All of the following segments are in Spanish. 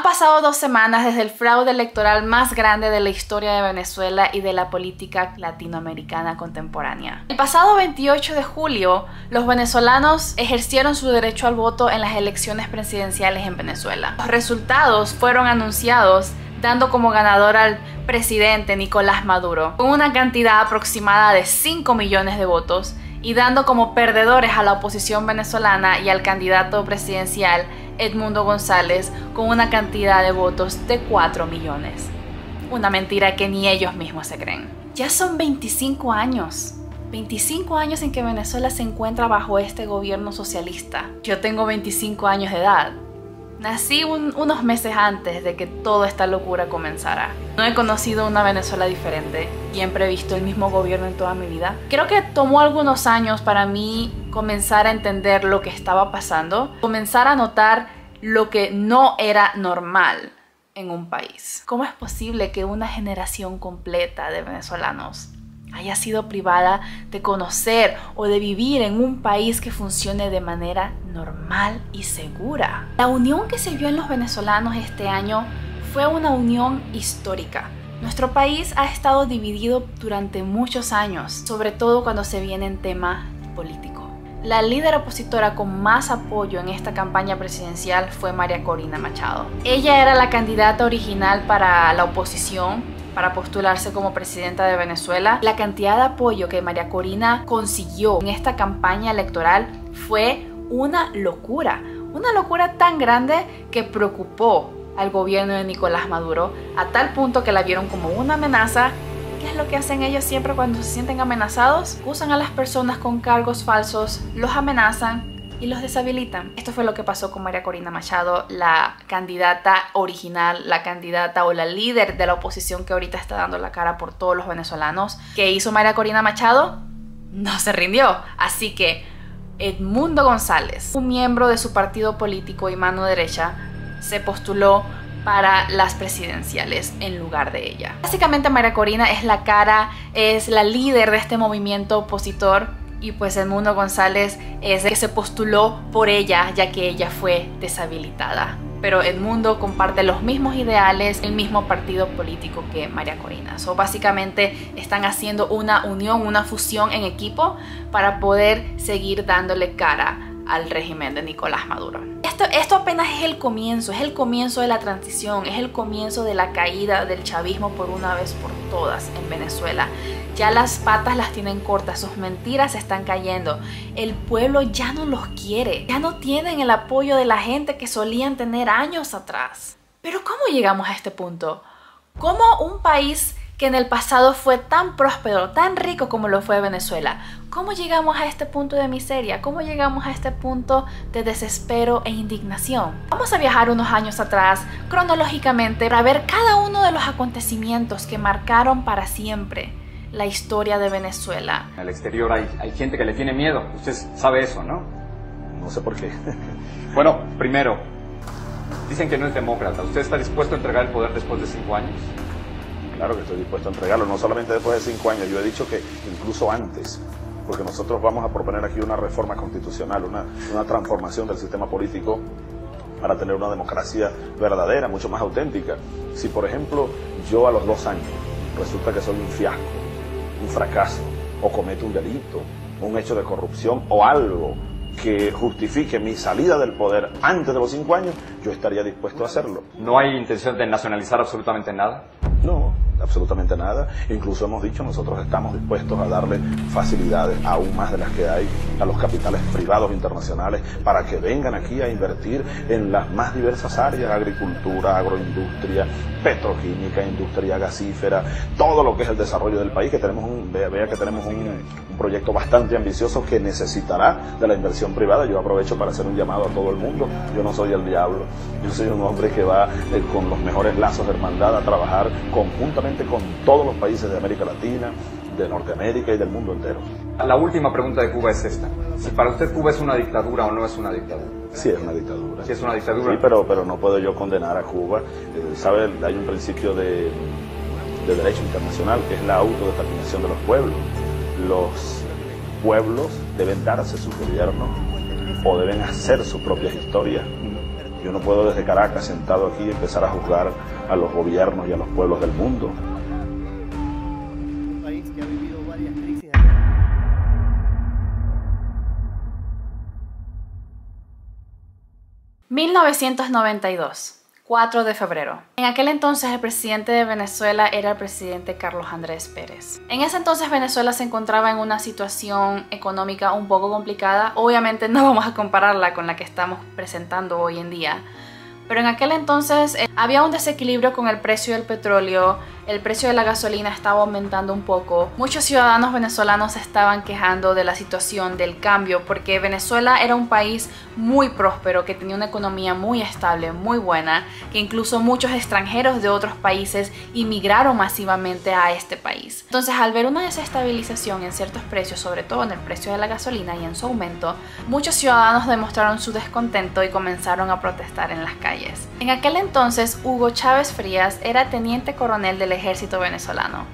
Han pasado 2 semanas desde el fraude electoral más grande de la historia de Venezuela y de la política latinoamericana contemporánea. El pasado 28 de julio, los venezolanos ejercieron su derecho al voto en las elecciones presidenciales en Venezuela. Los resultados fueron anunciados dando como ganador al presidente Nicolás Maduro, con una cantidad aproximada de 5 millones de votos, y dando como perdedores a la oposición venezolana y al candidato presidencial Edmundo González con una cantidad de votos de 4 millones. Una mentira que ni ellos mismos se creen. Ya son 25 años. 25 años en que Venezuela se encuentra bajo este gobierno socialista. Yo tengo 25 años de edad. Nací unos meses antes de que toda esta locura comenzara. No he conocido una Venezuela diferente. Siempre he visto el mismo gobierno en toda mi vida. Creo que tomó algunos años para mí comenzar a entender lo que estaba pasando. Comenzar a notar lo que no era normal en un país. ¿Cómo es posible que una generación completa de venezolanos haya sido privada de conocer o de vivir en un país que funcione de manera normal y segura? La unión que se vio en los venezolanos este año fue una unión histórica. Nuestro país ha estado dividido durante muchos años, sobre todo cuando se viene en tema político. La líder opositora con más apoyo en esta campaña presidencial fue María Corina Machado. Ella era la candidata original para la oposición para postularse como presidenta de Venezuela. La cantidad de apoyo que María Corina consiguió en esta campaña electoral fue una locura tan grande que preocupó al gobierno de Nicolás Maduro a tal punto que la vieron como una amenaza. ¿Qué es lo que hacen ellos siempre cuando se sienten amenazados? Usan a las personas con cargos falsos, los amenazan y los deshabilitan. Esto fue lo que pasó con María Corina Machado, la candidata original, la candidata o la líder de la oposición que ahorita está dando la cara por todos los venezolanos. ¿Qué hizo María Corina Machado? No se rindió. Así que Edmundo González, un miembro de su partido político y mano derecha, se postuló para las presidenciales en lugar de ella. Básicamente María Corina es la cara, es la líder de este movimiento opositor. Y pues Edmundo González es el que se postuló por ella, ya que ella fue deshabilitada. Pero Edmundo comparte los mismos ideales, el mismo partido político que María Corina. So, básicamente están haciendo una unión, una fusión en equipo para poder seguir dándole cara al régimen de Nicolás Maduro. Esto apenas es el comienzo de la transición, es el comienzo de la caída del chavismo por una vez por todas en Venezuela. Ya las patas las tienen cortas, sus mentiras están cayendo. El pueblo ya no los quiere, ya no tienen el apoyo de la gente que solían tener años atrás. Pero ¿cómo llegamos a este punto? ¿Cómo un país que en el pasado fue tan próspero, tan rico como lo fue Venezuela, cómo llegamos a este punto de miseria? ¿Cómo llegamos a este punto de desespero e indignación? Vamos a viajar unos años atrás, cronológicamente, para ver cada uno de los acontecimientos que marcaron para siempre la historia de Venezuela. En el exterior hay gente que le tiene miedo. Usted sabe eso, ¿no? No sé por qué. Bueno, primero, dicen que no es demócrata. ¿Usted está dispuesto a entregar el poder después de 5 años? Claro que estoy dispuesto a entregarlo, no solamente después de 5 años, yo he dicho que incluso antes, porque nosotros vamos a proponer aquí una reforma constitucional, una transformación del sistema político para tener una democracia verdadera, mucho más auténtica. Si, por ejemplo, yo a los 2 años resulta que soy un fiasco, un fracaso, o cometo un delito, un hecho de corrupción o algo que justifique mi salida del poder antes de los 5 años, yo estaría dispuesto a hacerlo. ¿No hay intención de nacionalizar absolutamente nada? No, absolutamente nada. Incluso hemos dicho, nosotros estamos dispuestos a darle facilidades aún más de las que hay a los capitales privados internacionales para que vengan aquí a invertir en las más diversas áreas: agricultura, agroindustria, petroquímica, industria gasífera, todo lo que es el desarrollo del país, que tenemos vea que tenemos un proyecto bastante ambicioso que necesitará de la inversión privada. Yo aprovecho para hacer un llamado a todo el mundo. Yo no soy el diablo, yo soy un hombre que va con los mejores lazos de hermandad a trabajar conjuntamente con todos los países de América Latina, de Norteamérica y del mundo entero. La última pregunta de Cuba es esta: si para usted Cuba es una dictadura o no es una dictadura. Sí, es una dictadura. Sí, es una dictadura. Sí, pero no puedo yo condenar a Cuba. ¿Sabe? Hay un principio de derecho internacional que es la autodeterminación de los pueblos. Los pueblos deben darse su gobierno o deben hacer sus propias historias. Yo no puedo desde Caracas, sentado aquí, empezar a juzgar a los gobiernos y a los pueblos del mundo. Un país que ha vivido varias crisis. 1992, 4 de febrero. En aquel entonces el presidente de Venezuela era el presidente Carlos Andrés Pérez. En ese entonces Venezuela se encontraba en una situación económica un poco complicada. Obviamente no vamos a compararla con la que estamos presentando hoy en día. Pero en aquel entonces había un desequilibrio con el precio del petróleo, el precio de la gasolina estaba aumentando un poco. Muchos ciudadanos venezolanos se estaban quejando de la situación, del cambio, porque Venezuela era un país muy próspero, que tenía una economía muy estable, muy buena, que incluso muchos extranjeros de otros países inmigraron masivamente a este país. Entonces, al ver una desestabilización en ciertos precios, sobre todo en el precio de la gasolina y en su aumento, muchos ciudadanos demostraron su descontento y comenzaron a protestar en las calles. En aquel entonces, Hugo Chávez Frías era teniente coronel del ejército venezolano.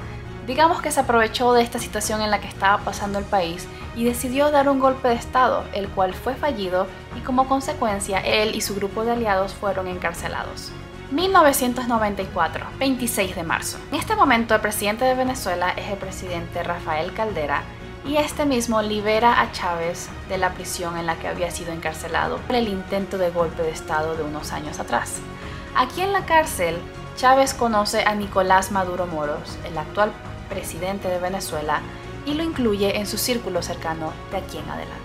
Digamos que se aprovechó de esta situación en la que estaba pasando el país y decidió dar un golpe de estado, el cual fue fallido y como consecuencia él y su grupo de aliados fueron encarcelados. 1994, 26 de marzo. En este momento el presidente de Venezuela es el presidente Rafael Caldera y este mismo libera a Chávez de la prisión en la que había sido encarcelado por el intento de golpe de estado de unos años atrás. Aquí en la cárcel, Chávez conoce a Nicolás Maduro Moros, el actual presidente de Venezuela, y lo incluye en su círculo cercano de aquí en adelante.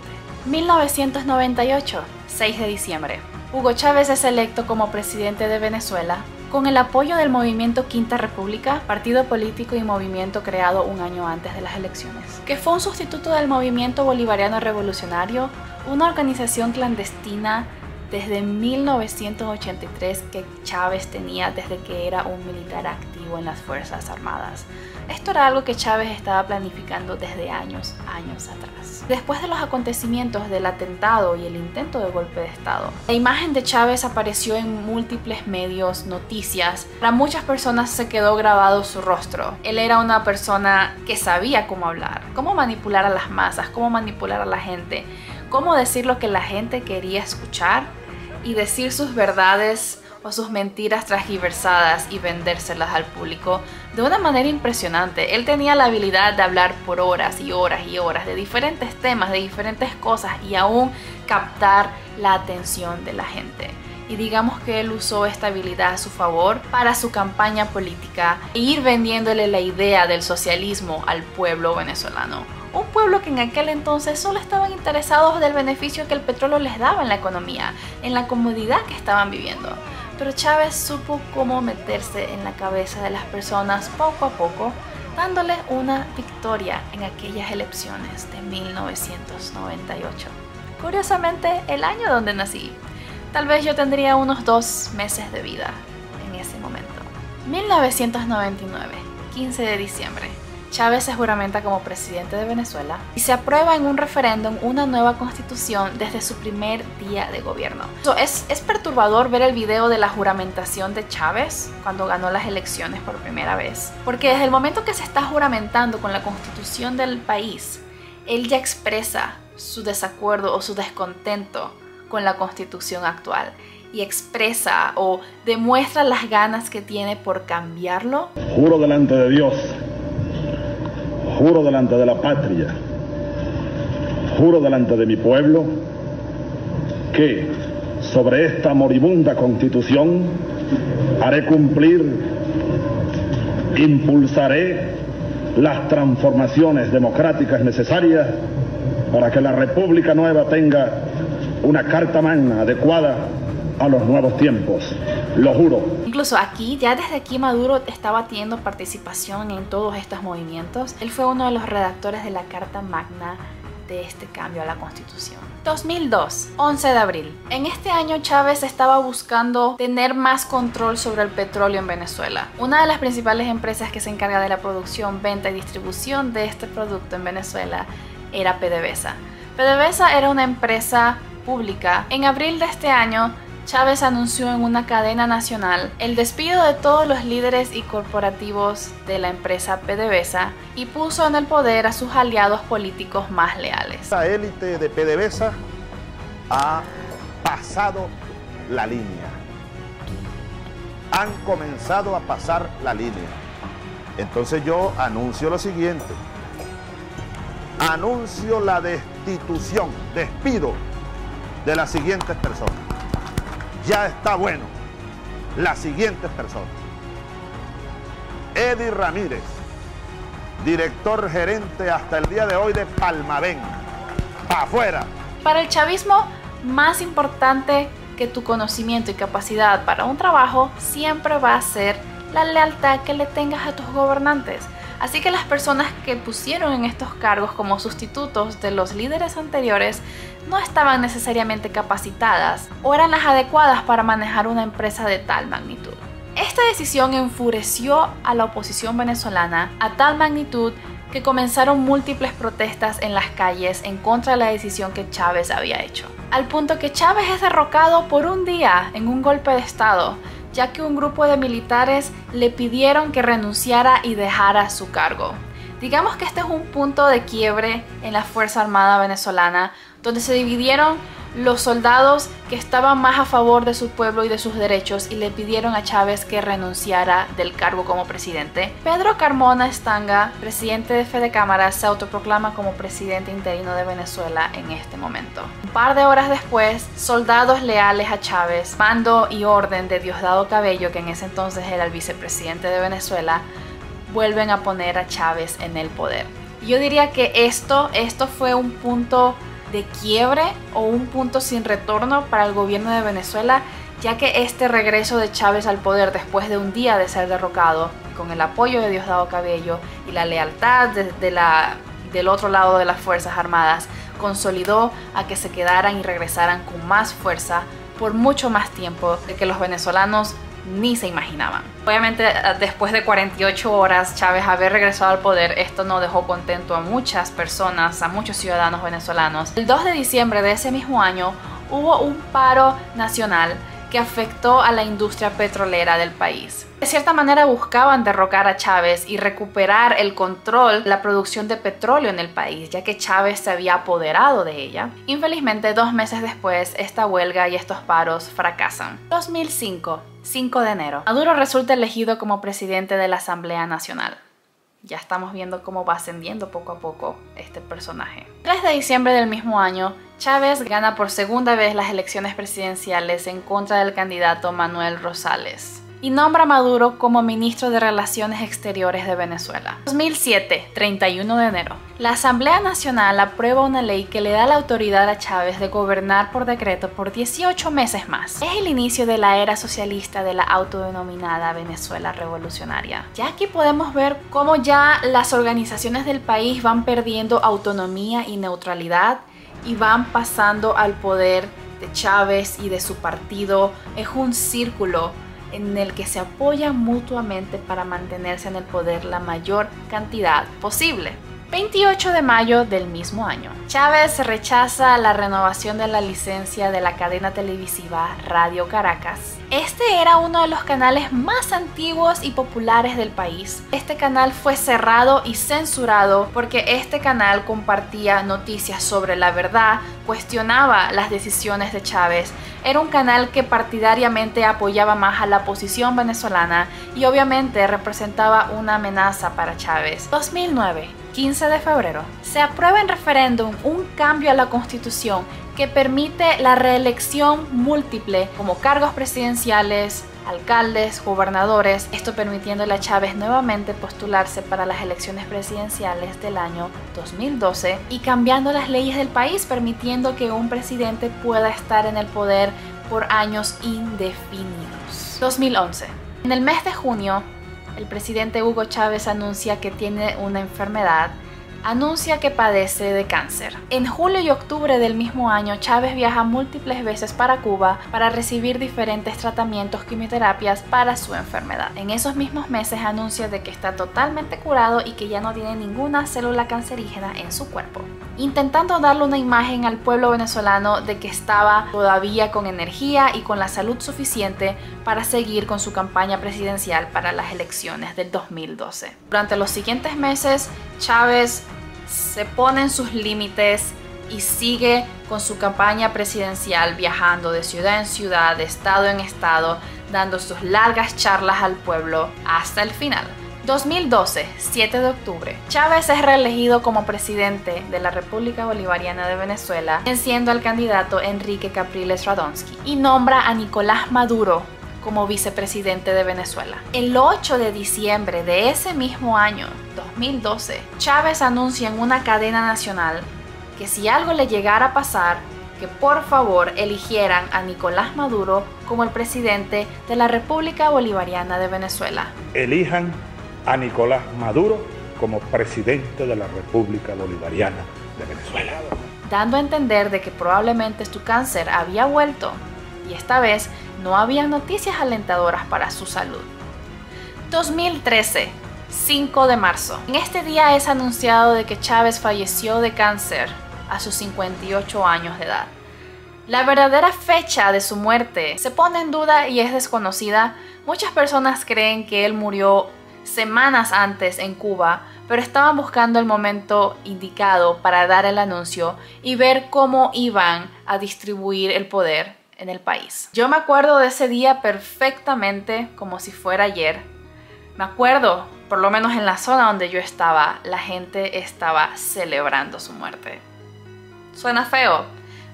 1998, 6 de diciembre. Hugo Chávez es electo como presidente de Venezuela con el apoyo del movimiento Quinta República, partido político y movimiento creado un año antes de las elecciones, que fue un sustituto del movimiento bolivariano revolucionario, una organización clandestina desde 1983 que Chávez tenía desde que era un militar activo en las Fuerzas Armadas. Esto era algo que Chávez estaba planificando desde años atrás. Después de los acontecimientos del atentado y el intento de golpe de estado, la imagen de Chávez apareció en múltiples medios, noticias. Para muchas personas se quedó grabado su rostro. Él era una persona que sabía cómo hablar, cómo manipular a las masas, cómo manipular a la gente, cómo decir lo que la gente quería escuchar y decir sus verdades o sus mentiras transgiversadas y vendérselas al público de una manera impresionante. Él tenía la habilidad de hablar por horas y horas y horas de diferentes temas, de diferentes cosas y aún captar la atención de la gente. Y digamos que él usó esta habilidad a su favor para su campaña política e ir vendiéndole la idea del socialismo al pueblo venezolano. Un pueblo que en aquel entonces solo estaban interesados del beneficio que el petróleo les daba en la economía, en la comodidad que estaban viviendo. Pero Chávez supo cómo meterse en la cabeza de las personas poco a poco, dándoles una victoria en aquellas elecciones de 1998. Curiosamente, el año donde nací. Tal vez yo tendría unos 2 meses de vida en ese momento. 1999, 15 de diciembre. Chávez se juramenta como presidente de Venezuela y se aprueba en un referéndum una nueva constitución desde su primer día de gobierno. Es perturbador ver el video de la juramentación de Chávez cuando ganó las elecciones por primera vez, porque desde el momento que se está juramentando con la constitución del país, él ya expresa su desacuerdo o su descontento con la constitución actual y expresa o demuestra las ganas que tiene por cambiarlo. Juro delante de Dios, juro delante de la patria, juro delante de mi pueblo, que sobre esta moribunda Constitución haré cumplir, impulsaré las transformaciones democráticas necesarias para que la República Nueva tenga una carta magna adecuada a los nuevos tiempos. Lo juro. Incluso aquí, ya desde aquí Maduro estaba teniendo participación en todos estos movimientos. Él fue uno de los redactores de la Carta Magna de este cambio a la Constitución. 2002, 11 de abril. En este año Chávez estaba buscando tener más control sobre el petróleo en Venezuela. Una de las principales empresas que se encarga de la producción, venta y distribución de este producto en Venezuela era PDVSA. PDVSA era una empresa pública. En abril de este año, Chávez anunció en una cadena nacional el despido de todos los líderes y corporativos de la empresa PDVSA y puso en el poder a sus aliados políticos más leales. La élite de PDVSA ha pasado la línea. Han comenzado a pasar la línea. Entonces yo anuncio lo siguiente. Anuncio la destitución, despido de las siguientes personas. Ya está bueno. Las siguientes personas. Eddie Ramírez, director gerente hasta el día de hoy de Palmavén. ¡Pa' afuera! Para el chavismo, más importante que tu conocimiento y capacidad para un trabajo siempre va a ser la lealtad que le tengas a tus gobernantes. Así que las personas que pusieron en estos cargos como sustitutos de los líderes anteriores no estaban necesariamente capacitadas o eran las adecuadas para manejar una empresa de tal magnitud. Esta decisión enfureció a la oposición venezolana a tal magnitud que comenzaron múltiples protestas en las calles en contra de la decisión que Chávez había hecho. Al punto que Chávez es derrocado por un día en un golpe de estado, ya que un grupo de militares le pidieron que renunciara y dejara su cargo. Digamos que este es un punto de quiebre en la Fuerza Armada venezolana, donde se dividieron los soldados que estaban más a favor de su pueblo y de sus derechos y le pidieron a Chávez que renunciara del cargo como presidente. Pedro Carmona Estanga, presidente de Fede Cámara, se autoproclama como presidente interino de Venezuela en este momento. Un par de horas después, soldados leales a Chávez, mando y orden de Diosdado Cabello, que en ese entonces era el vicepresidente de Venezuela, vuelven a poner a Chávez en el poder. Yo diría que esto fue un punto de quiebre o un punto sin retorno para el gobierno de Venezuela, ya que este regreso de Chávez al poder después de un día de ser derrocado, con el apoyo de Diosdado Cabello y la lealtad del otro lado de las Fuerzas Armadas, consolidó a que se quedaran y regresaran con más fuerza por mucho más tiempo de que los venezolanos ni se imaginaban. Obviamente, después de 48 horas Chávez haber regresado al poder, esto no dejó contento a muchas personas, a muchos ciudadanos venezolanos. El 2 de diciembre de ese mismo año hubo un paro nacional que afectó a la industria petrolera del país. De cierta manera buscaban derrocar a Chávez y recuperar el control de la producción de petróleo en el país, ya que Chávez se había apoderado de ella. Infelizmente, 2 meses después, esta huelga y estos paros fracasan. 2005, 5 de enero. Maduro resulta elegido como presidente de la Asamblea Nacional. Ya estamos viendo cómo va ascendiendo poco a poco este personaje. 3 de diciembre del mismo año, Chávez gana por segunda vez las elecciones presidenciales en contra del candidato Manuel Rosales y nombra a Maduro como ministro de Relaciones Exteriores de Venezuela. 2007, 31 de enero. La Asamblea Nacional aprueba una ley que le da la autoridad a Chávez de gobernar por decreto por 18 meses más. Es el inicio de la era socialista de la autodenominada Venezuela revolucionaria. Ya aquí podemos ver cómo ya las organizaciones del país van perdiendo autonomía y neutralidad y van pasando al poder de Chávez y de su partido. Es un círculo en el que se apoyan mutuamente para mantenerse en el poder la mayor cantidad posible. 28 de mayo del mismo año. Chávez rechaza la renovación de la licencia de la cadena televisiva Radio Caracas. Este era uno de los canales más antiguos y populares del país. Este canal fue cerrado y censurado porque este canal compartía noticias sobre la verdad, cuestionaba las decisiones de Chávez. Era un canal que partidariamente apoyaba más a la oposición venezolana y obviamente representaba una amenaza para Chávez. 2009. 15 de febrero, se aprueba en referéndum un cambio a la Constitución que permite la reelección múltiple como cargos presidenciales, alcaldes, gobernadores, esto permitiéndole a Chávez nuevamente postularse para las elecciones presidenciales del año 2012 y cambiando las leyes del país, permitiendo que un presidente pueda estar en el poder por años indefinidos. 2011. En el mes de junio, el presidente Hugo Chávez anuncia que tiene una enfermedad, anuncia que padece de cáncer. En julio y octubre del mismo año, Chávez viaja múltiples veces para Cuba para recibir diferentes tratamientos, quimioterapias para su enfermedad. En esos mismos meses anuncia de que está totalmente curado y que ya no tiene ninguna célula cancerígena en su cuerpo, intentando darle una imagen al pueblo venezolano de que estaba todavía con energía y con la salud suficiente para seguir con su campaña presidencial para las elecciones del 2012. Durante los siguientes meses, Chávez se pone en sus límites y sigue con su campaña presidencial viajando de ciudad en ciudad, de estado en estado, dando sus largas charlas al pueblo hasta el final. 2012, 7 de octubre. Chávez es reelegido como presidente de la República Bolivariana de Venezuela, venciendo al candidato Enrique Capriles Radonsky, y nombra a Nicolás Maduro como vicepresidente de Venezuela. El 8 de diciembre de ese mismo año, 2012, Chávez anuncia en una cadena nacional que si algo le llegara a pasar, que por favor eligieran a Nicolás Maduro como el presidente de la República Bolivariana de Venezuela. Elijan a Nicolás Maduro como presidente de la República Bolivariana de Venezuela. Dando a entender de que probablemente su cáncer había vuelto y esta vez no había noticias alentadoras para su salud. 2013, 5 de marzo. En este día es anunciado de que Chávez falleció de cáncer a sus 58 años de edad. La verdadera fecha de su muerte se pone en duda y es desconocida. Muchas personas creen que él murió semanas antes en Cuba, pero estaban buscando el momento indicado para dar el anuncio y ver cómo iban a distribuir el poder en el país. Yo me acuerdo de ese día perfectamente como si fuera ayer. Me acuerdo, por lo menos en la zona donde yo estaba, la gente estaba celebrando su muerte. Suena feo,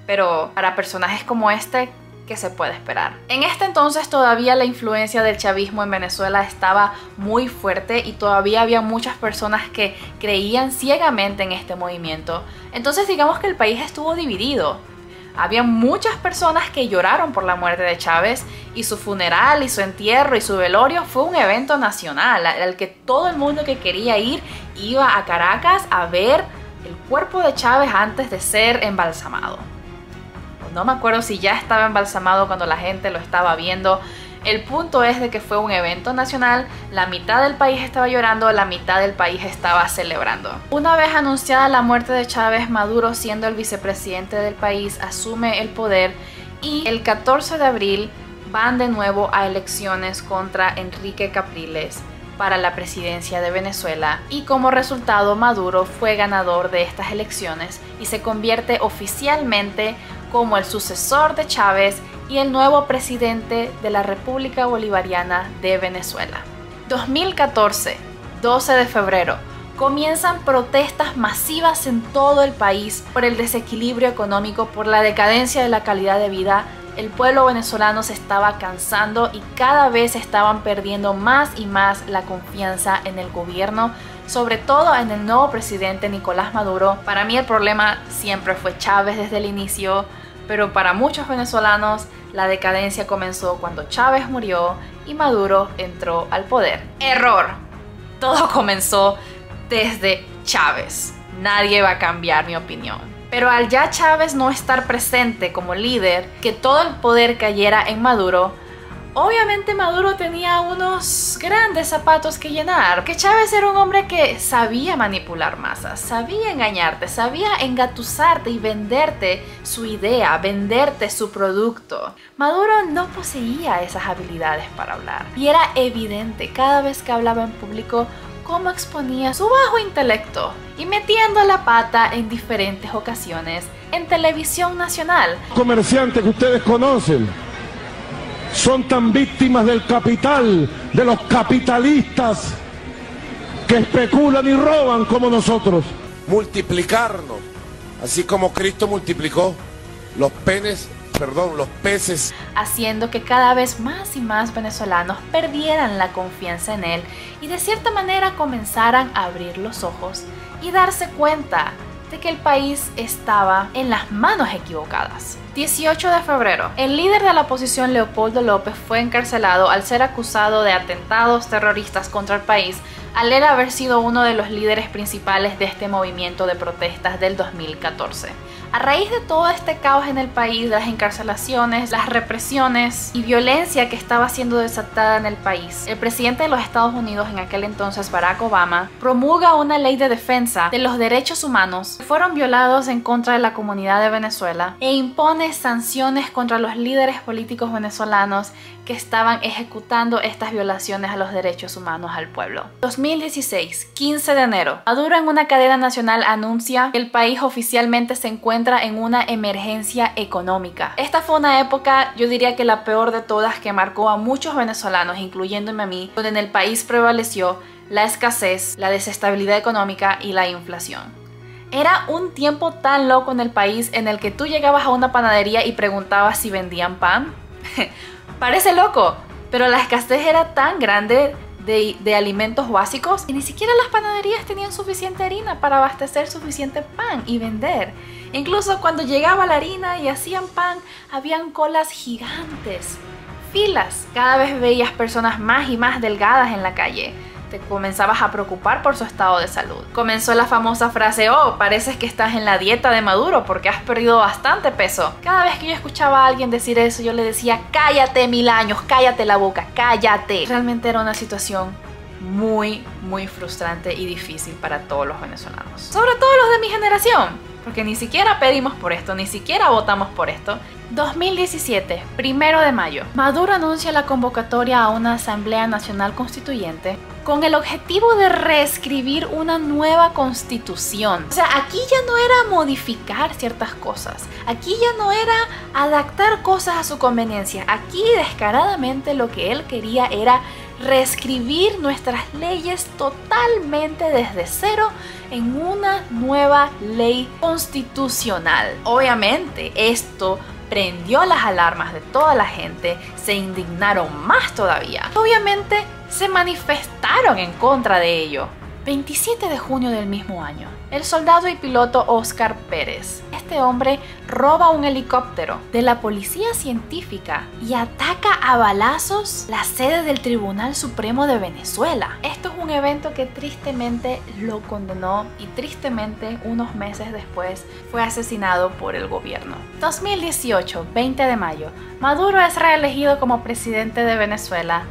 pero para personajes como este, ¿qué se puede esperar? En este entonces todavía la influencia del chavismo en Venezuela estaba muy fuerte y todavía había muchas personas que creían ciegamente en este movimiento. Entonces digamos que el país estuvo dividido. Había muchas personas que lloraron por la muerte de Chávez y su funeral y su entierro y su velorio fue un evento nacional al que todo el mundo que quería ir iba a Caracas a ver el cuerpo de Chávez antes de ser embalsamado. No me acuerdo si ya estaba embalsamado cuando la gente lo estaba viendo. El punto es de que fue un evento nacional, la mitad del país estaba llorando, la mitad del país estaba celebrando. Una vez anunciada la muerte de Chávez, Maduro, siendo el vicepresidente del país, asume el poder y el 14 de abril van de nuevo a elecciones contra Enrique Capriles para la presidencia de Venezuela y como resultado Maduro fue ganador de estas elecciones y se convierte oficialmente como el sucesor de Chávez y el nuevo presidente de la República Bolivariana de Venezuela. 2014, 12 de febrero, comienzan protestas masivas en todo el país por el desequilibrio económico, por la decadencia de la calidad de vida. El pueblo venezolano se estaba cansando y cada vez estaban perdiendo más y más la confianza en el gobierno, sobre todo en el nuevo presidente Nicolás Maduro. Para mí el problema siempre fue Chávez desde el inicio, pero para muchos venezolanos la decadencia comenzó cuando Chávez murió y Maduro entró al poder. Error. Todo comenzó desde Chávez. Nadie va a cambiar mi opinión. Pero al ya Chávez no estar presente como líder, que todo el poder cayera en Maduro, obviamente Maduro tenía unos grandes zapatos que llenar. Que Chávez era un hombre que sabía manipular masas, sabía engañarte, sabía engatusarte y venderte su idea, venderte su producto. Maduro no poseía esas habilidades para hablar. Y era evidente cada vez que hablaba en público cómo exponía su bajo intelecto y metiendo la pata en diferentes ocasiones en televisión nacional. Comerciantes que ustedes conocen son tan víctimas del capital, de los capitalistas que especulan y roban como nosotros. Multiplicarnos, así como Cristo multiplicó los peces. Haciendo que cada vez más y más venezolanos perdieran la confianza en él y de cierta manera comenzaran a abrir los ojos y darse cuenta de que el país estaba en las manos equivocadas. 18 de febrero, el líder de la oposición Leopoldo López fue encarcelado al ser acusado de atentados terroristas contra el país, al él haber sido uno de los líderes principales de este movimiento de protestas del 2014. A raíz de todo este caos en el país, las encarcelaciones, las represiones y violencia que estaba siendo desatada en el país, el presidente de los Estados Unidos en aquel entonces, Barack Obama, promulga una ley de defensa de los derechos humanos que fueron violados en contra de la comunidad de Venezuela e impone sanciones contra los líderes políticos venezolanos que estaban ejecutando estas violaciones a los derechos humanos al pueblo. Los 2016, 15 de enero. Maduro en una cadena nacional anuncia que el país oficialmente se encuentra en una emergencia económica. Esta fue una época, yo diría que la peor de todas, que marcó a muchos venezolanos, incluyéndome a mí, donde en el país prevaleció la escasez, la desestabilidad económica y la inflación. Era un tiempo tan loco en el país en el que tú llegabas a una panadería y preguntabas si vendían pan. Parece loco, pero la escasez era tan grande de alimentos básicos y ni siquiera las panaderías tenían suficiente harina para abastecer suficiente pan y vender. Incluso cuando llegaba la harina y hacían pan, habían colas gigantes, filas. Cada vez veías personas más y más delgadas en la calle. Te comenzabas a preocupar por su estado de salud. Comenzó la famosa frase: oh, pareces que estás en la dieta de Maduro porque has perdido bastante peso. Cada vez que yo escuchaba a alguien decir eso, yo le decía: cállate 1000 años, cállate la boca, cállate. Realmente era una situación muy frustrante y difícil para todos los venezolanos. Sobre todo los de mi generación, porque ni siquiera pedimos por esto, ni siquiera votamos por esto. 2017, 1 de mayo. Maduro anuncia la convocatoria a una Asamblea Nacional Constituyente con el objetivo de reescribir una nueva constitución. O sea, aquí ya no era modificar ciertas cosas, aquí ya no era adaptar cosas a su conveniencia. Aquí descaradamente lo que él quería era reescribir nuestras leyes totalmente desde cero en una nueva ley constitucional. Obviamente esto prendió las alarmas de toda la gente, se indignaron más todavía. Obviamente se manifestaron en contra de ello. 27 de junio del mismo año, el soldado y piloto Oscar Pérez. Este hombre roba un helicóptero de la policía científica y ataca a balazos la sede del Tribunal Supremo de Venezuela. Esto es un evento que tristemente lo condenó y tristemente unos meses después fue asesinado por el gobierno. 2018, 20 de mayo, Maduro es reelegido como presidente de Venezuela.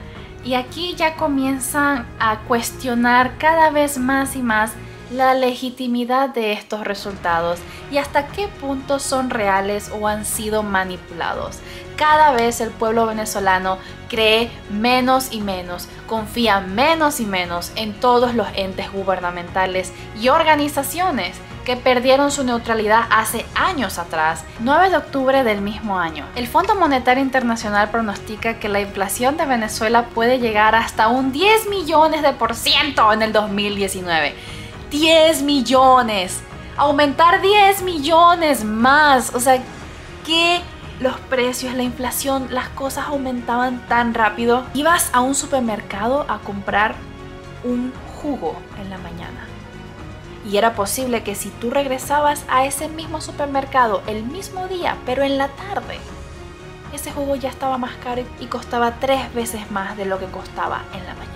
Y aquí ya comienzan a cuestionar cada vez más y más la legitimidad de estos resultados y hasta qué punto son reales o han sido manipulados. Cada vez el pueblo venezolano cree menos y menos, confía menos y menos en todos los entes gubernamentales y organizaciones que perdieron su neutralidad hace años atrás. 9 de octubre del mismo año. El Fondo Monetario Internacional pronostica que la inflación de Venezuela puede llegar hasta un 10 millones de % en el 2019. 10 millones. Aumentar 10 millones más. O sea, que los precios, la inflación, las cosas aumentaban tan rápido. Ibas a un supermercado a comprar un jugo en la mañana. Y era posible que si tú regresabas a ese mismo supermercado el mismo día, pero en la tarde, ese jugo ya estaba más caro y costaba 3 veces más de lo que costaba en la mañana.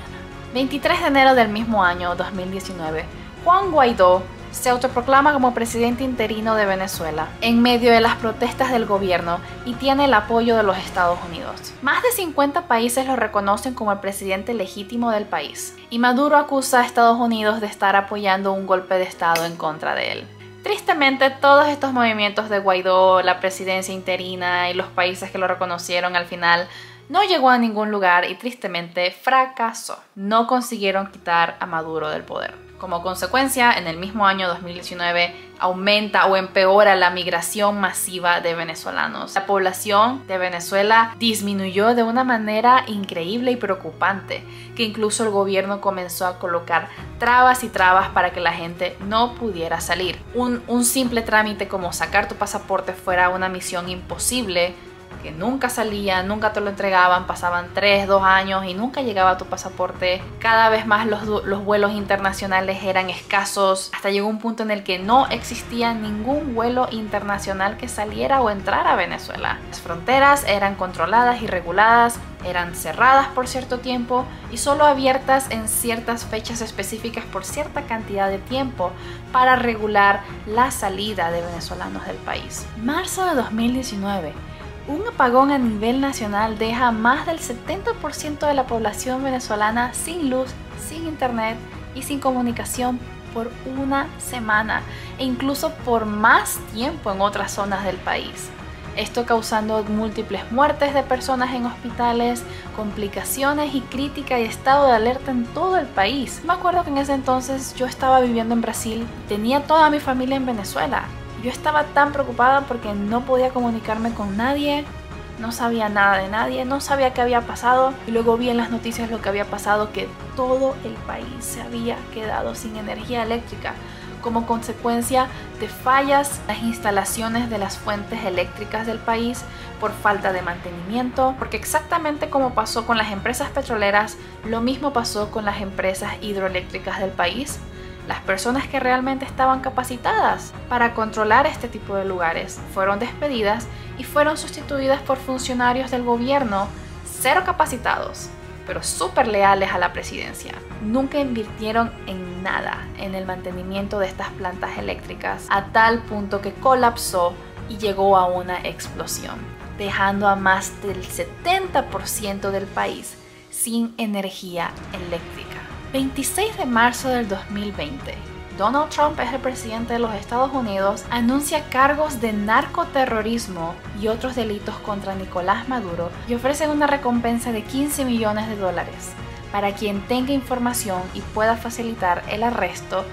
23 de enero del mismo año, 2019, Juan Guaidó se autoproclama como presidente interino de Venezuela en medio de las protestas del gobierno y tiene el apoyo de los Estados Unidos. Más de 50 países lo reconocen como el presidente legítimo del país y Maduro acusa a Estados Unidos de estar apoyando un golpe de estado en contra de él. Tristemente, todos estos movimientos de Guaidó, la presidencia interina y los países que lo reconocieron al final no llegó a ningún lugar y tristemente fracasó. No consiguieron quitar a Maduro del poder. Como consecuencia, en el mismo año 2019 aumenta o empeora la migración masiva de venezolanos. La población de Venezuela disminuyó de una manera increíble y preocupante, que incluso el gobierno comenzó a colocar trabas y trabas para que la gente no pudiera salir. Un simple trámite como sacar tu pasaporte fuera una misión imposible, que nunca salía, nunca te lo entregaban, pasaban 2 años y nunca llegaba tu pasaporte. Cada vez más los vuelos internacionales eran escasos, hasta llegó un punto en el que no existía ningún vuelo internacional que saliera o entrara a Venezuela. Las fronteras eran controladas y reguladas, eran cerradas por cierto tiempo y solo abiertas en ciertas fechas específicas por cierta cantidad de tiempo para regular la salida de venezolanos del país. Marzo de 2019. Un apagón a nivel nacional deja a más del 70% de la población venezolana sin luz, sin internet y sin comunicación por una semana e incluso por más tiempo en otras zonas del país. Esto causando múltiples muertes de personas en hospitales, complicaciones y crítica y estado de alerta en todo el país. Me acuerdo que en ese entonces yo estaba viviendo en Brasil, tenía toda mi familia en Venezuela. Yo estaba tan preocupada porque no podía comunicarme con nadie, no sabía nada de nadie, no sabía qué había pasado. Y luego vi en las noticias lo que había pasado, que todo el país se había quedado sin energía eléctrica como consecuencia de fallas en las instalaciones de las fuentes eléctricas del país por falta de mantenimiento, porque exactamente como pasó con las empresas petroleras, lo mismo pasó con las empresas hidroeléctricas del país. Las personas que realmente estaban capacitadas para controlar este tipo de lugares fueron despedidas y fueron sustituidas por funcionarios del gobierno cero capacitados, pero súper leales a la presidencia. Nunca invirtieron en nada en el mantenimiento de estas plantas eléctricas, a tal punto que colapsó y llegó a una explosión, dejando a más del 70% del país sin energía eléctrica. 26 de marzo del 2020, Donald Trump, es el presidente de los Estados Unidos, anuncia cargos de narcoterrorismo y otros delitos contra Nicolás Maduro y ofrecen una recompensa de $15 millones para quien tenga información y pueda facilitar el arresto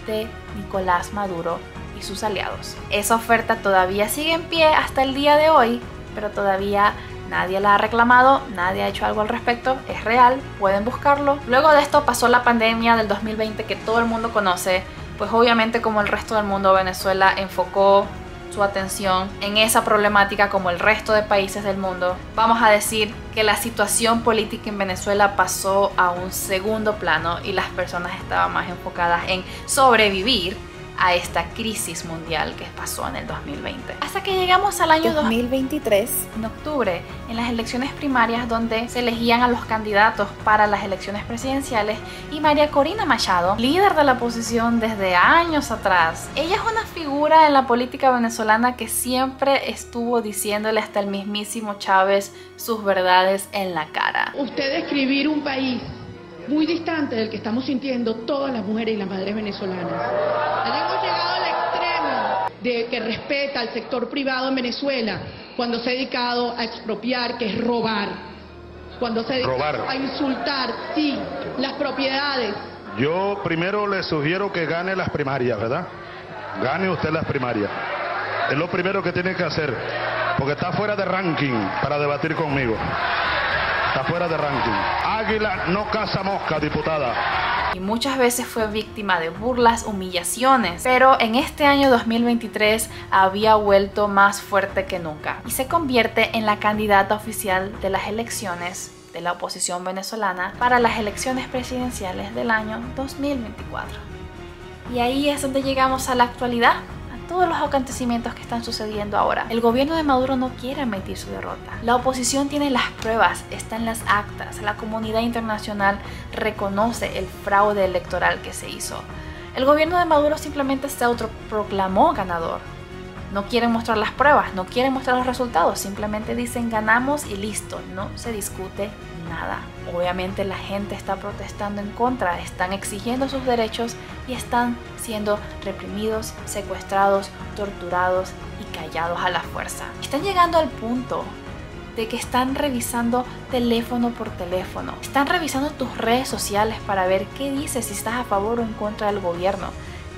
de Nicolás Maduro y sus aliados. Esa oferta todavía sigue en pie hasta el día de hoy, pero todavía nadie la ha reclamado, nadie ha hecho algo al respecto, es real, pueden buscarlo. Luego de esto pasó la pandemia del 2020 que todo el mundo conoce, pues obviamente como el resto del mundo, Venezuela enfocó su atención en esa problemática como el resto de países del mundo. Vamos a decir que la situación política en Venezuela pasó a un segundo plano y las personas estaban más enfocadas en sobrevivir a esta crisis mundial que pasó en el 2020. Hasta que llegamos al año 2023, en octubre, en las elecciones primarias donde se elegían a los candidatos para las elecciones presidenciales, y María Corina Machado, líder de la oposición desde años atrás. Ella es una figura en la política venezolana que siempre estuvo diciéndole hasta el mismísimo Chávez sus verdades en la cara. Usted describir un país muy distante del que estamos sintiendo todas las mujeres y las madres venezolanas. Hemos llegado al extremo de que respeta al sector privado en Venezuela cuando se ha dedicado a expropiar, que es robar. Cuando se ha dedicado a insultar, sí, las propiedades. Yo primero le sugiero que gane las primarias, ¿verdad? Gane usted las primarias. Es lo primero que tiene que hacer, porque está fuera de ranking para debatir conmigo. Está fuera de ranking. Águila no caza mosca, diputada. Y muchas veces fue víctima de burlas, humillaciones, pero en este año 2023 había vuelto más fuerte que nunca y se convierte en la candidata oficial de las elecciones de la oposición venezolana para las elecciones presidenciales del año 2024. Y ahí es donde llegamos a la actualidad, todos los acontecimientos que están sucediendo ahora. El gobierno de Maduro no quiere admitir su derrota. La oposición tiene las pruebas, está en las actas. La comunidad internacional reconoce el fraude electoral que se hizo. El gobierno de Maduro simplemente se autoproclamó ganador. No quieren mostrar las pruebas, no quieren mostrar los resultados, simplemente dicen ganamos y listo, no se discute nada. Obviamente la gente está protestando en contra, están exigiendo sus derechos y están siendo reprimidos, secuestrados, torturados y callados a la fuerza. Están llegando al punto de que están revisando teléfono por teléfono, están revisando tus redes sociales para ver qué dices, si estás a favor o en contra del gobierno.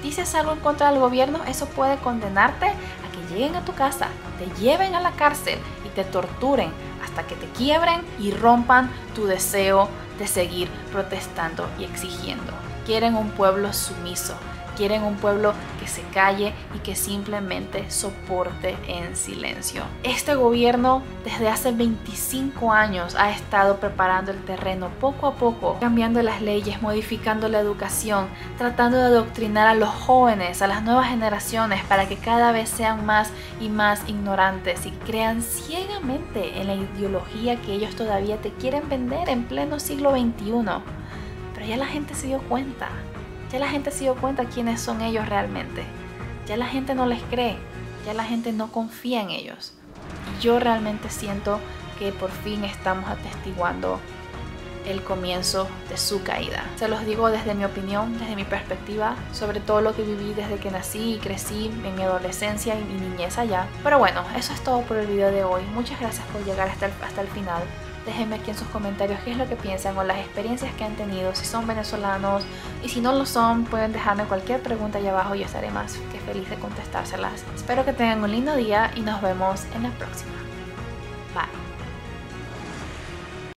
Dices algo en contra del gobierno, eso puede condenarte a que lleguen a tu casa, te lleven a la cárcel y te torturen hasta que te quiebren y rompan tu deseo de seguir protestando y exigiendo. Quieren un pueblo sumiso, quieren un pueblo que se calle y que simplemente soporte en silencio. Este gobierno desde hace 25 años ha estado preparando el terreno poco a poco, cambiando las leyes, modificando la educación, tratando de adoctrinar a los jóvenes, a las nuevas generaciones para que cada vez sean más y más ignorantes y crean ciegamente en la ideología que ellos todavía te quieren vender en pleno siglo XXI. Pero ya la gente se dio cuenta. Ya la gente se dio cuenta quiénes son ellos realmente. Ya la gente no les cree. Ya la gente no confía en ellos. Y yo realmente siento que por fin estamos atestiguando el comienzo de su caída. Se los digo desde mi opinión, desde mi perspectiva, sobre todo lo que viví desde que nací y crecí en mi adolescencia y mi niñez allá. Pero bueno, eso es todo por el video de hoy. Muchas gracias por llegar hasta el final. Déjenme aquí en sus comentarios qué es lo que piensan o las experiencias que han tenido, si son venezolanos, y si no lo son, pueden dejarme cualquier pregunta allá abajo y yo estaré más que feliz de contestárselas. Espero que tengan un lindo día y nos vemos en la próxima. Bye.